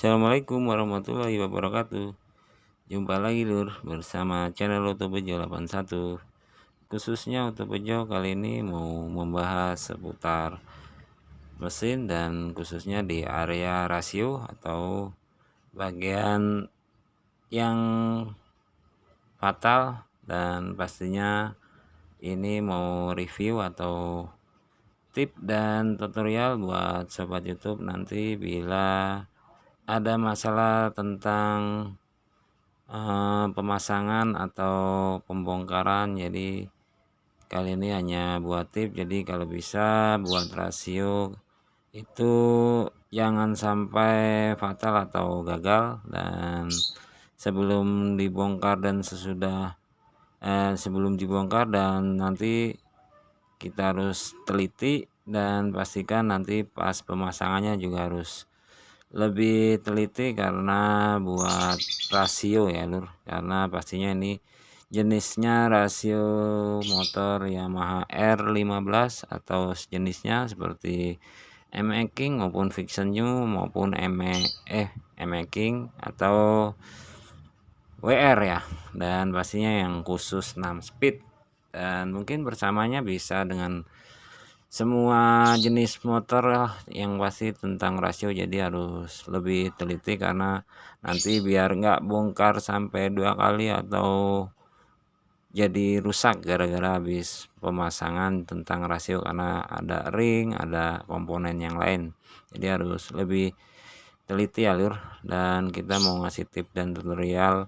Assalamualaikum warahmatullahi wabarakatuh. Jumpa lagi lur bersama channel Oto Bejo 81. Khususnya Oto Bejo kali ini mau membahas seputar mesin dan khususnya di area rasio atau bagian yang fatal, dan pastinya ini mau review atau tip dan tutorial buat sobat YouTube nanti bila ada masalah tentang pemasangan atau pembongkaran. Jadi kali ini hanya buat tip, jadi kalau bisa buat rasio itu jangan sampai fatal atau gagal. Dan sebelum dibongkar dan sebelum dibongkar dan nanti kita harus teliti dan pastikan nanti pas pemasangannya juga harus lebih teliti karena buat rasio ya lur, karena pastinya ini jenisnya rasio motor Yamaha R15 atau sejenisnya seperti M-King maupun Vision New maupun M-King atau WR ya, dan pastinya yang khusus 6 speed. Dan mungkin bersamanya bisa dengan semua jenis motor yang pasti tentang rasio, jadi harus lebih teliti karena nanti biar nggak bongkar sampai 2 kali atau jadi rusak gara-gara habis pemasangan tentang rasio karena ada ring, ada komponen yang lain. Jadi harus lebih teliti ya lur, dan kita mau ngasih tip dan tutorial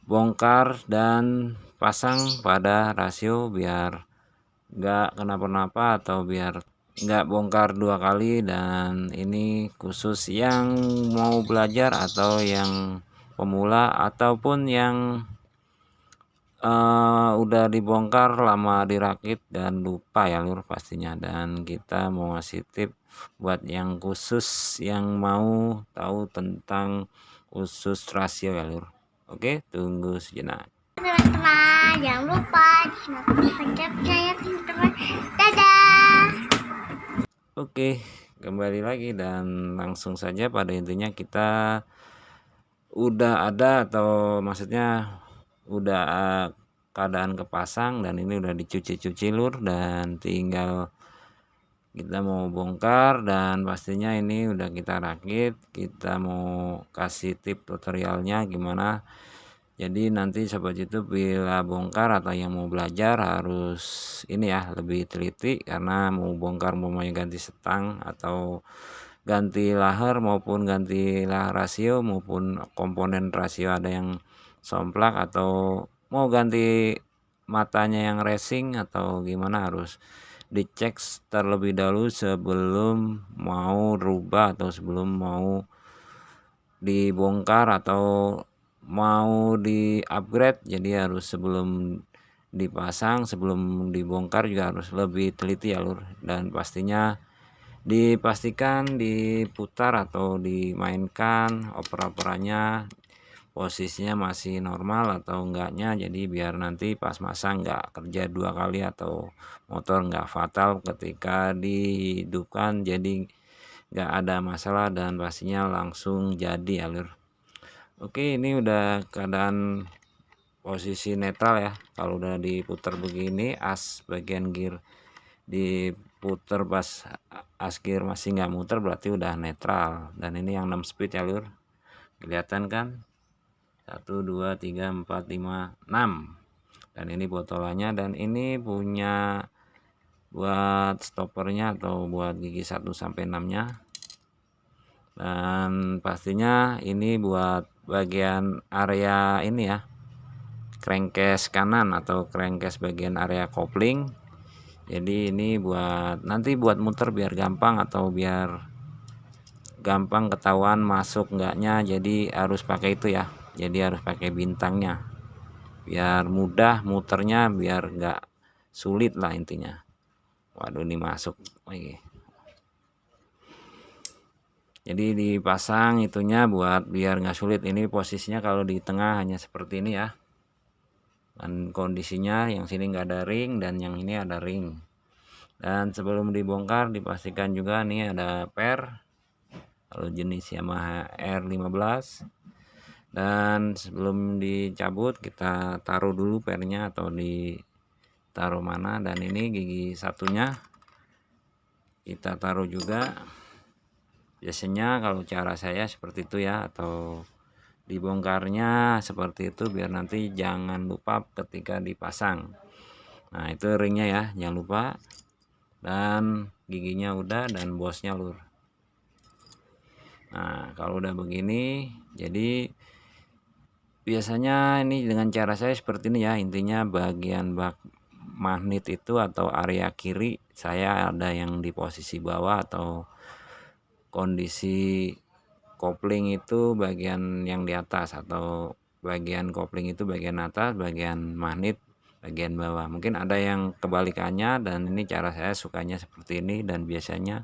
bongkar dan pasang pada rasio biar nggak kenapa-napa atau biar nggak bongkar 2 kali. Dan ini khusus yang mau belajar atau yang pemula ataupun yang udah dibongkar lama dirakit dan lupa ya lur pastinya. Dan kita mau ngasih tip buat yang khusus yang mau tahu tentang khusus rasio ya lur. Oke, tunggu sejenak teman-teman, jangan lupa subscribe-nya ya teman-teman. Dadah. Oke, kembali lagi dan langsung saja pada intinya kita udah ada atau maksudnya udah keadaan kepasang dan ini udah dicuci-cuci lur, dan tinggal kita mau bongkar dan pastinya ini udah kita rakit. Kita mau kasih tip tutorialnya gimana. Jadi nanti sobat YouTube bila bongkar atau yang mau belajar harus ini ya lebih teliti karena mau bongkar mau ganti setang atau ganti lahar maupun ganti rasio maupun komponen rasio ada yang somplak atau mau ganti matanya yang racing atau gimana harus dicek terlebih dahulu sebelum mau rubah atau sebelum mau dibongkar atau mau di upgrade. Jadi harus sebelum dipasang sebelum dibongkar juga harus lebih teliti ya lur, dan pastinya dipastikan diputar atau dimainkan oper-operannya posisinya masih normal atau enggaknya, jadi biar nanti pas masang enggak kerja 2 kali atau motor enggak fatal ketika dihidupkan. Jadi enggak ada masalah dan pastinya langsung jadi ya lur. Oke, ini udah keadaan posisi netral ya. Kalau udah diputar begini, as bagian gear diputar pas as gear masih nggak muter berarti udah netral. Dan ini yang 6 speed ya lur, kelihatan kan 1 2 3 4 5 6. Dan ini botolannya, dan ini punya buat stoppernya atau buat gigi 1 sampai 6 nya. Dan pastinya ini buat bagian area ini ya, crankcase kanan atau crankcase bagian area kopling. Jadi ini buat nanti buat muter biar gampang atau biar gampang ketahuan masuk enggaknya, jadi harus pakai itu ya, jadi harus pakai bintangnya biar mudah muternya, biar enggak sulit lah intinya. Waduh, ini masuk lagi. Jadi dipasang itunya buat biar nggak sulit. Ini posisinya kalau di tengah hanya seperti ini ya, dan kondisinya yang sini nggak ada ring dan yang ini ada ring. Dan sebelum dibongkar dipastikan juga nih ada per kalau jenis Yamaha R15. Dan sebelum dicabut kita taruh dulu pernya atau ditaruh mana, dan ini gigi satunya kita taruh juga. Biasanya kalau cara saya seperti itu ya, atau dibongkarnya seperti itu biar nanti jangan lupa ketika dipasang. Nah itu ringnya ya, jangan lupa, dan giginya udah, dan bosnya lur. Nah kalau udah begini, jadi biasanya ini dengan cara saya seperti ini ya. Intinya bagian bak magnet itu atau area kiri saya ada yang di posisi bawah, atau kondisi kopling itu bagian yang di atas, atau bagian kopling itu bagian atas, bagian magnet bagian bawah. Mungkin ada yang kebalikannya, dan ini cara saya sukanya seperti ini, dan biasanya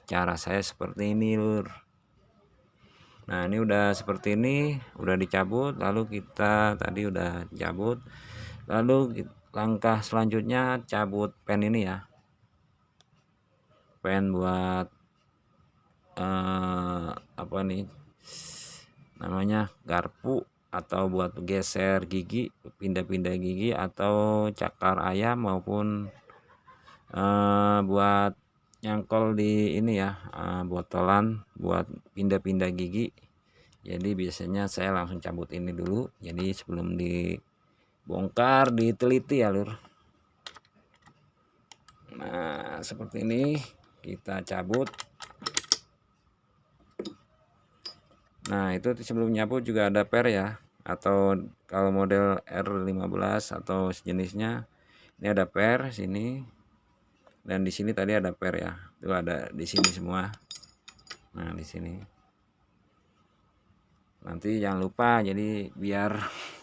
cara saya seperti ini lur. Nah ini udah seperti ini, udah dicabut, lalu kita tadi udah cabut, lalu langkah selanjutnya cabut pen ini ya, pen buat apa nih namanya, garpu, atau buat geser gigi, pindah-pindah gigi, atau cakar ayam, maupun buat nyangkol di ini ya, botolan buat pindah-pindah gigi. Jadi biasanya saya langsung cabut ini dulu, jadi sebelum dibongkar diteliti ya lur. Nah seperti ini kita cabut. Nah itu sebelum nyabut juga ada per ya, atau kalau model R15 atau sejenisnya ini ada per sini, dan di sini tadi ada per ya, itu ada di sini semua. Nah di sini nanti jangan lupa, jadi biar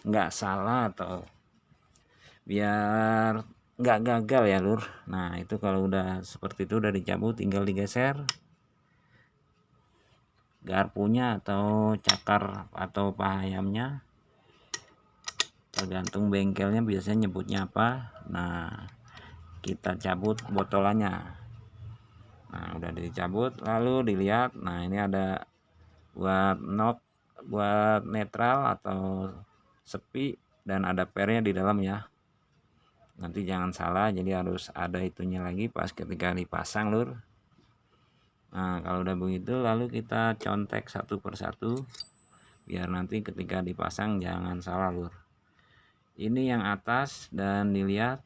nggak salah atau biar nggak gagal ya lur. Nah itu kalau udah seperti itu udah dicabut, tinggal digeser garpunya atau cakar atau pahayamnya, tergantung bengkelnya biasanya nyebutnya apa. Nah kita cabut botolannya. Nah udah dicabut, lalu dilihat. Nah ini ada buat knock, buat netral atau sepi, dan ada pernya di dalam ya. Nanti jangan salah, jadi harus ada itunya lagi pas ketika dipasang lur. Nah kalau udah begitu lalu kita contek satu persatu biar nanti ketika dipasang jangan salah lur. Ini yang atas, dan dilihat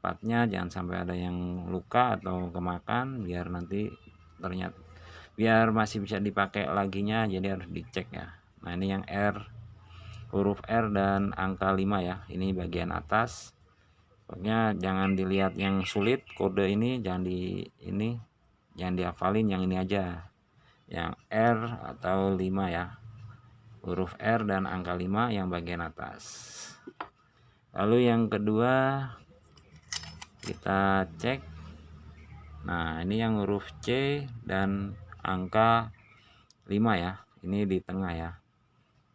partnya jangan sampai ada yang luka atau kemakan, biar nanti ternyata biar masih bisa dipakai laginya, jadi harus dicek ya. Nah ini yang R, huruf R dan angka 5 ya, ini bagian atas. Pokoknya jangan dilihat yang sulit, kode ini jangan jangan dihafalin, yang ini aja, yang R atau 5 ya, huruf R dan angka 5 yang bagian atas. Lalu yang kedua kita cek. Nah ini yang huruf C dan angka 5 ya, ini di tengah ya,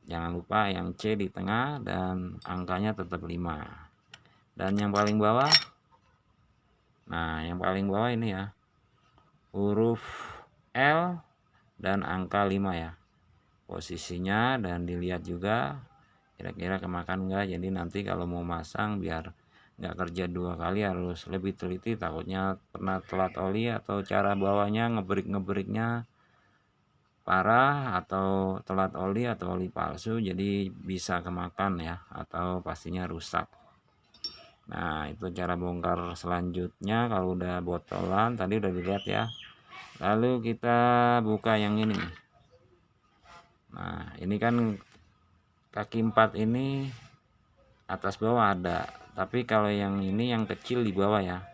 jangan lupa yang C di tengah dan angkanya tetap 5. Dan yang paling bawah, nah yang paling bawah ini ya, huruf L dan angka 5 ya posisinya, dan dilihat juga kira-kira kemakan enggak. Jadi nanti kalau mau masang biar nggak kerja dua kali harus lebih teliti, takutnya pernah telat oli atau cara bawahnya ngebriknya parah, atau telat oli atau oli palsu, jadi bisa kemakan ya, atau pastinya rusak. Nah itu cara bongkar selanjutnya kalau udah botolan tadi udah dilihat ya. Lalu kita buka yang ini. Nah ini kan kaki 4 ini atas bawah ada, tapi kalau yang ini yang kecil di bawah ya,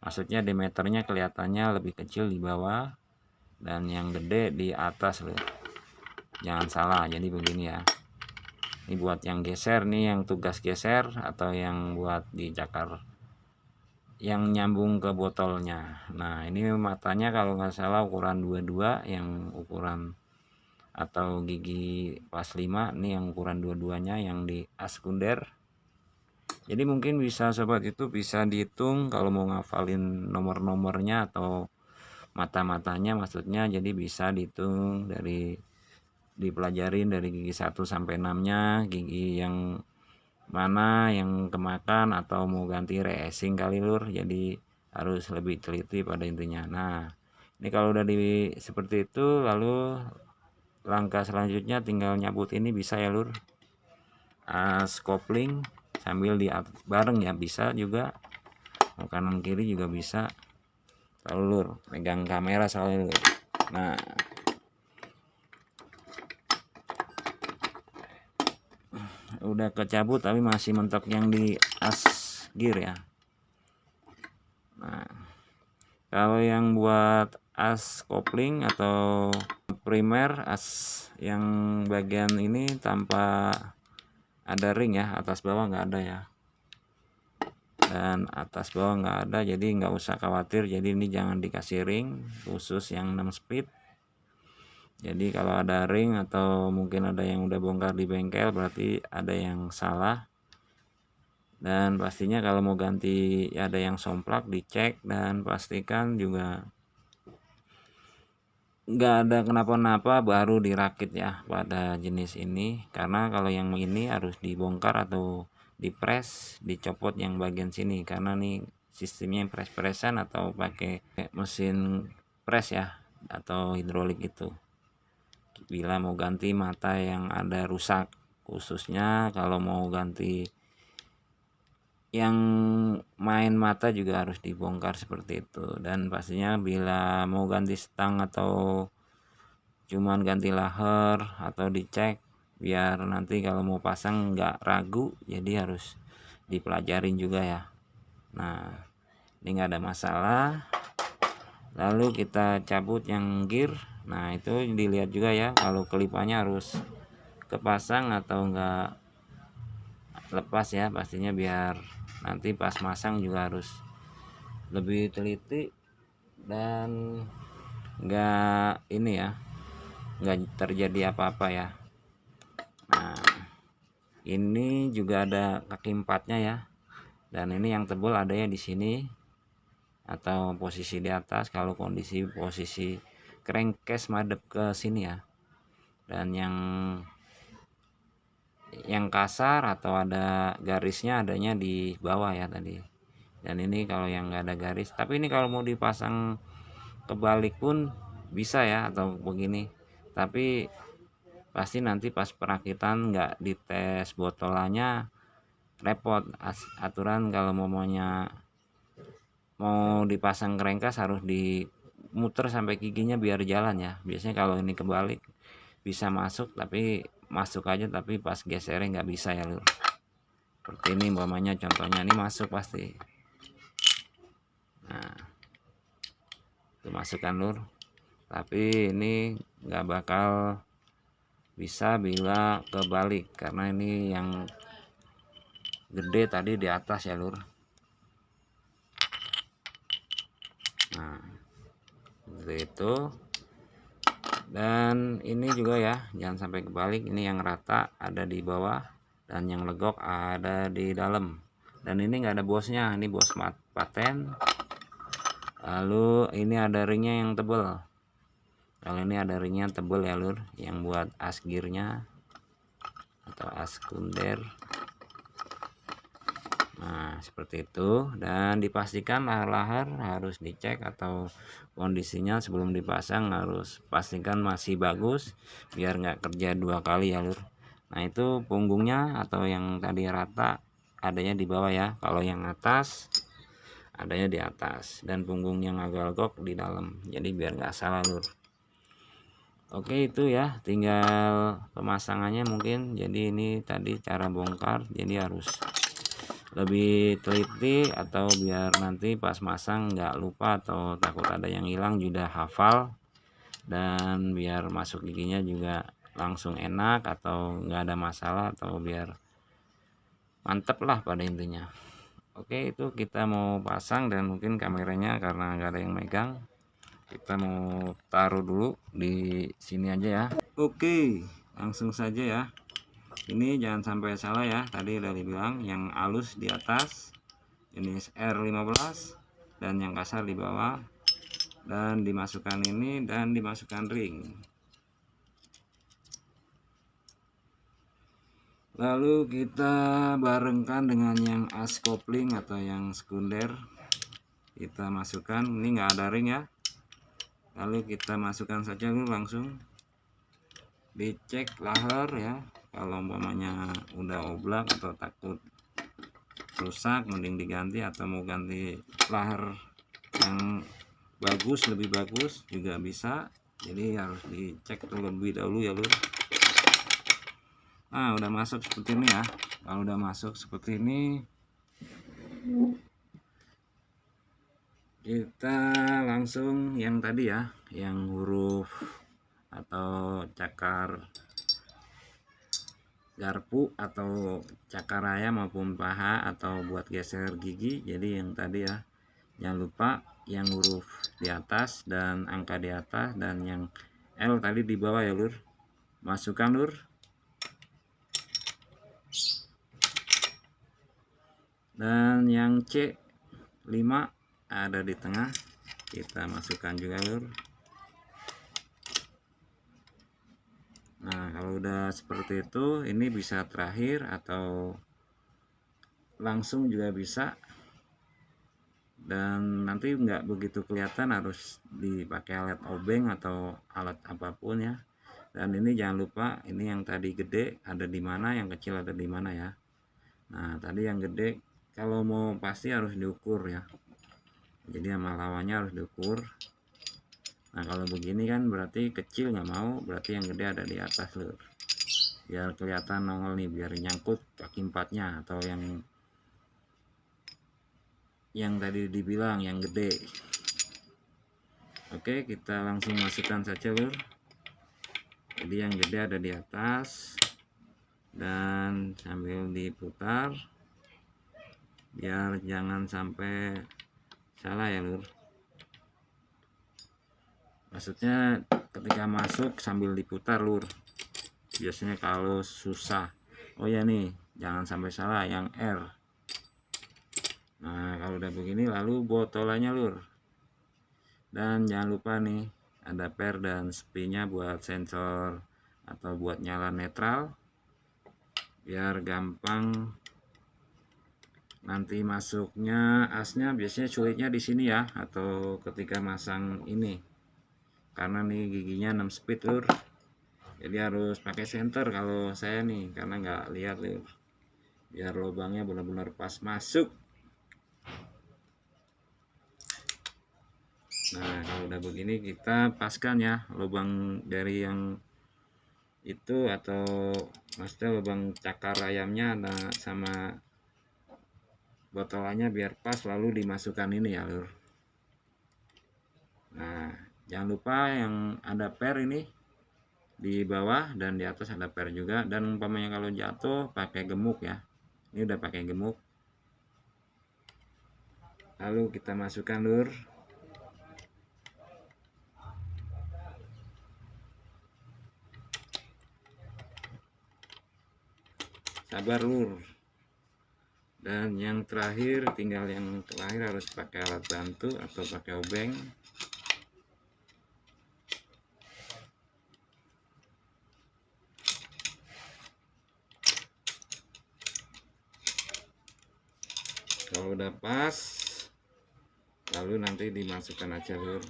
maksudnya diameternya kelihatannya lebih kecil di bawah dan yang gede di atas loh. Jangan salah, jadi begini ya, ini buat yang geser nih, yang tugas geser, atau yang buat dicakar yang nyambung ke botolnya. Nah ini matanya kalau nggak salah ukuran 22, yang ukuran atau gigi pas 5 nih yang ukuran 22-nya yang di askunder. Jadi mungkin bisa sobat itu bisa dihitung kalau mau ngafalin nomor-nomornya atau mata-matanya maksudnya, jadi bisa dihitung dipelajarin dari gigi 1 sampai 6-nya, gigi yang mana yang kemakan atau mau ganti reessing kali lur, jadi harus lebih teliti pada intinya. Nah, ini kalau udah seperti itu, lalu langkah selanjutnya tinggal nyabut ini bisa ya lur, as kopling sambil bareng ya, bisa juga mau kanan kiri juga bisa. Lalu lur megang kamera soalnya lur. Nah, udah kecabut tapi masih mentok yang di as gear ya. Nah, kalau yang buat as kopling atau primer, as yang bagian ini tanpa ada ring ya, atas bawah nggak ada ya, dan atas bawah nggak ada, jadi nggak usah khawatir. Jadi ini jangan dikasih ring khusus yang 6 speed. Jadi kalau ada ring atau mungkin ada yang udah bongkar di bengkel, berarti ada yang salah. Dan pastinya kalau mau ganti ada yang somplak, dicek dan pastikan juga nggak ada kenapa-napa baru dirakit ya pada jenis ini. Karena kalau yang ini harus dibongkar atau dipres, dicopot yang bagian sini, karena nih sistemnya pres-presan atau pakai mesin pres ya, atau hidrolik itu. Bila mau ganti mata yang ada rusak, khususnya kalau mau ganti yang main mata juga harus dibongkar seperti itu. Dan pastinya bila mau ganti stang atau cuman ganti laher atau dicek, biar nanti kalau mau pasang nggak ragu, jadi harus dipelajarin juga ya. Nah, ini nggak ada masalah. Lalu kita cabut yang gear. Nah, itu dilihat juga ya, kalau kelipannya harus kepasang atau enggak lepas ya, pastinya biar nanti pas masang juga harus lebih teliti dan enggak ini ya, enggak terjadi apa-apa ya. Nah, ini juga ada kaki 4-nya ya, dan ini yang tebal adanya di sini atau posisi di atas kalau kondisi posisi crankcase madep ke sini ya. Dan yang kasar atau ada garisnya adanya di bawah ya tadi. Dan ini kalau yang nggak ada garis, tapi ini kalau mau dipasang kebalik pun bisa ya, atau begini. Tapi pasti nanti pas perakitan nggak dites botolannya, repot. Aturan kalau mau dipasang crankcase harus dimuter sampai giginya biar jalan ya. Biasanya kalau ini kebalik bisa masuk, tapi masuk aja, tapi pas gesernya nggak bisa ya lur. Seperti ini umpamanya contohnya, ini masuk pasti. Nah, itu masuk kan lur, tapi ini nggak bakal bisa bila kebalik karena ini yang gede tadi di atas ya lur. Nah, seperti itu. Dan ini juga ya, jangan sampai kebalik. Ini yang rata ada di bawah dan yang legok ada di dalam. Dan ini enggak ada bosnya, ini bos paten. Lalu ini ada ringnya yang tebal. Kalau ini ada ringnya tebal ya lur, yang buat as gearnya atau as kunder. Nah, seperti itu. Dan dipastikan lahar-lahar harus dicek atau kondisinya sebelum dipasang harus pastikan masih bagus biar nggak kerja 2 kali ya lur. Nah, itu punggungnya atau yang tadi rata adanya di bawah ya. Kalau yang atas adanya di atas, dan punggung yang agak legok di dalam. Jadi biar nggak salah lur. Oke, itu ya, tinggal pemasangannya mungkin. Jadi ini tadi cara bongkar, jadi harus lebih teliti atau biar nanti pas masang nggak lupa atau takut ada yang hilang, juga hafal. Dan biar masuk giginya juga langsung enak atau nggak ada masalah, atau biar mantep lah pada intinya. Oke, itu kita mau pasang dan mungkin kameranya karena nggak ada yang megang, kita mau taruh dulu di sini aja ya. Oke, langsung saja ya. Ini jangan sampai salah ya, tadi udah dibilang yang halus di atas ini R15 dan yang kasar di bawah. dan dimasukkan ini dan dimasukkan ring. Lalu kita barengkan dengan yang as kopling atau yang sekunder. Kita masukkan, ini nggak ada ring ya. Lalu kita masukkan saja dulu langsung. Dicek lahar ya. Kalau umpamanya udah oblak atau takut rusak, mending diganti, atau mau ganti lahar yang bagus, lebih bagus juga bisa. Jadi harus dicek terlebih dahulu ya lur. Nah, udah masuk seperti ini ya. Kalau udah masuk seperti ini, kita langsung yang tadi ya, yang huruf atau cakar garpu atau cakar raya maupun paha atau buat geser gigi. Jadi yang tadi ya, jangan lupa yang huruf di atas dan angka di atas, dan yang L tadi di bawah ya lur. Masukkan lur. Dan yang C5 ada di tengah, kita masukkan juga lur. Nah, kalau udah seperti itu, ini bisa terakhir atau langsung juga bisa. Dan nanti nggak begitu kelihatan, harus dipakai alat obeng atau alat apapun ya. Dan ini jangan lupa, ini yang tadi gede ada di mana, yang kecil ada di mana ya. Nah, tadi yang gede kalau mau pasti harus diukur ya. Jadi sama lawannya harus diukur. Nah, kalau begini kan berarti kecil nggak mau, berarti yang gede ada di atas lur. Biar kelihatan nongol nih, biar nyangkut kaki empatnya atau yang tadi dibilang yang gede. Oke, kita langsung masukkan saja lur. Jadi yang gede ada di atas, dan sambil diputar biar jangan sampai salah ya lur. Maksudnya ketika masuk sambil diputar lur, biasanya kalau susah. Oh ya nih, jangan sampai salah yang R. Nah, kalau udah begini lalu botolannya lur. Dan jangan lupa nih, ada per dan sepinya buat sensor atau buat nyala netral, biar gampang nanti masuknya asnya. Biasanya sulitnya di sini ya, atau ketika masang ini, karena nih giginya 6 speed lur, jadi harus pakai senter kalau saya nih, karena nggak lihat lur, biar lubangnya benar-benar pas masuk. Nah, kalau udah begini kita paskan ya lubang dari yang itu, atau maksudnya lubang cakar ayamnya sama botolannya biar pas, lalu dimasukkan ini ya lur. Nah, jangan lupa yang ada per ini di bawah dan di atas ada per juga. Dan umpamanya kalau jatuh pakai gemuk ya, ini udah pakai gemuk. Lalu kita masukkan lur. Sabar lur. Dan yang terakhir, tinggal yang terakhir harus pakai alat bantu atau pakai obeng. Kalau udah pas, lalu nanti dimasukkan aja lur.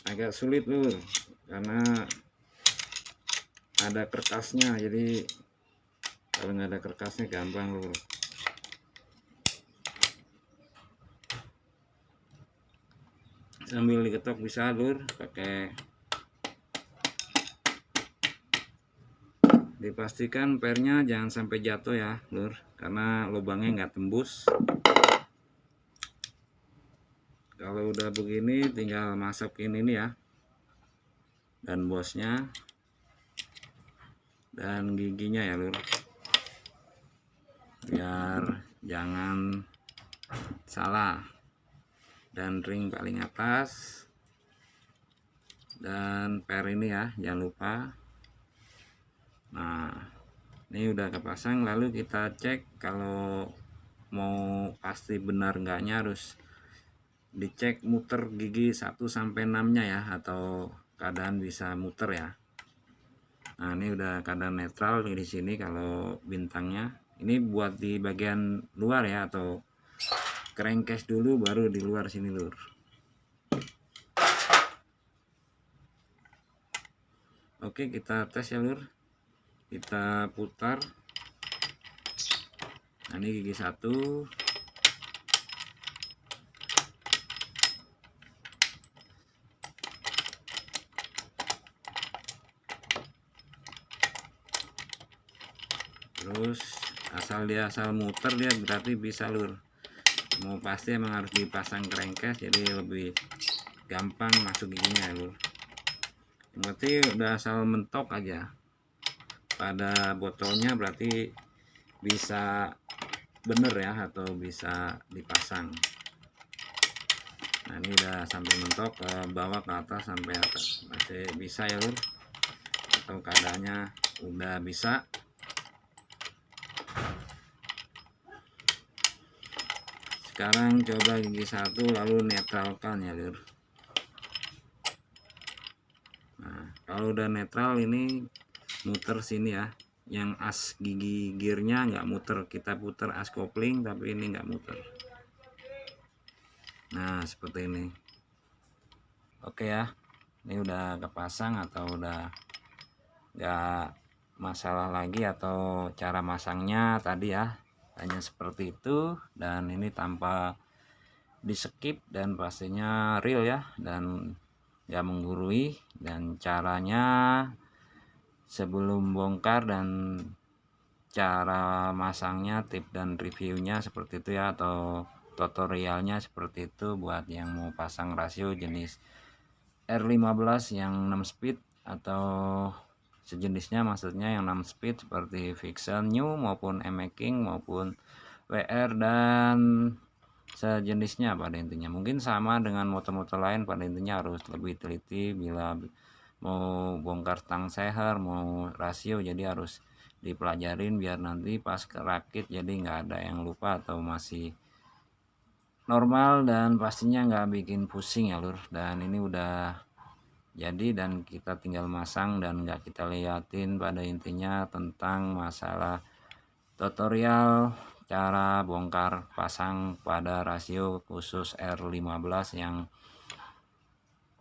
Agak sulit lur, karena ada kertasnya, jadi kalau nggak ada kertasnya gampang lur. Sambil diketok bisa lur, pakai. Dipastikan pernya jangan sampai jatuh ya lur, karena lubangnya nggak tembus. Kalau udah begini tinggal masukin ini ya, dan bosnya dan giginya ya lur, biar jangan salah. Dan ring paling atas, dan per ini ya jangan lupa. Nah, Ini udah kepasang, lalu kita cek kalau mau pasti benar enggaknya harus dicek muter gigi 1 sampai 6-nya ya, atau keadaan bisa muter ya. Nah, ini udah keadaan netral di sini kalau bintangnya. Ini buat di bagian luar ya, atau crankcase dulu baru di luar sini, Lur. Oke, kita tes ya, Lur. Kita putar. Nah, ini gigi 1. Terus asal muter dia berarti bisa, Lur. Mau pasti emang harus dipasang crankcase jadi lebih gampang masuk giginya, Lur. Berarti udah asal mentok aja pada botolnya berarti bisa bener ya, atau bisa dipasang. Nah, ini udah sampai mentok ke bawah, ke atas, sampai atas, masih bisa ya, Lur. Atau keadaannya udah bisa. Sekarang coba gigi 1 lalu netralkan ya, Lur. Nah, kalau udah netral ini muter sini ya, yang as gigi gearnya nggak muter, kita putar as kopling tapi ini nggak muter. Nah, seperti ini. Oke ya, ini udah kepasang atau udah nggak masalah lagi, atau cara masangnya tadi ya hanya seperti itu, dan ini tanpa di skip dan pastinya real ya, dan nggak menggurui. Dan caranya sebelum bongkar dan cara masangnya, tip dan reviewnya seperti itu ya, atau tutorialnya seperti itu buat yang mau pasang rasio jenis R15 yang 6 speed atau sejenisnya, maksudnya yang 6 speed seperti Vixen New maupun M-Making maupun WR dan sejenisnya. Pada intinya mungkin sama dengan motor-motor lain, pada intinya harus lebih teliti bila mau bongkar stang seher, mau rasio, jadi harus dipelajarin biar nanti pas kerakit jadi nggak ada yang lupa atau masih normal, dan pastinya nggak bikin pusing ya, Lur. Dan ini udah jadi dan kita tinggal masang dan nggak kita liatin. Pada intinya tentang masalah tutorial cara bongkar pasang pada rasio khusus R15 yang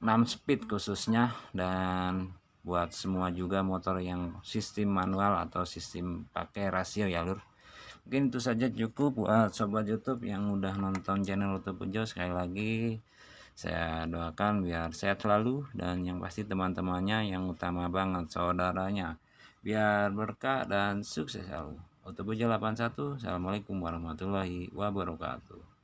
6 speed khususnya, dan buat semua juga motor yang sistem manual atau sistem pakai rasio ya, Lur. Mungkin itu saja cukup buat sobat YouTube yang udah nonton channel YouTube Bejo. Sekali lagi saya doakan biar sehat selalu, dan yang pasti teman-temannya yang utama banget saudaranya biar berkah dan sukses selalu. YouTube Bejo 81. Assalamualaikum warahmatullahi wabarakatuh.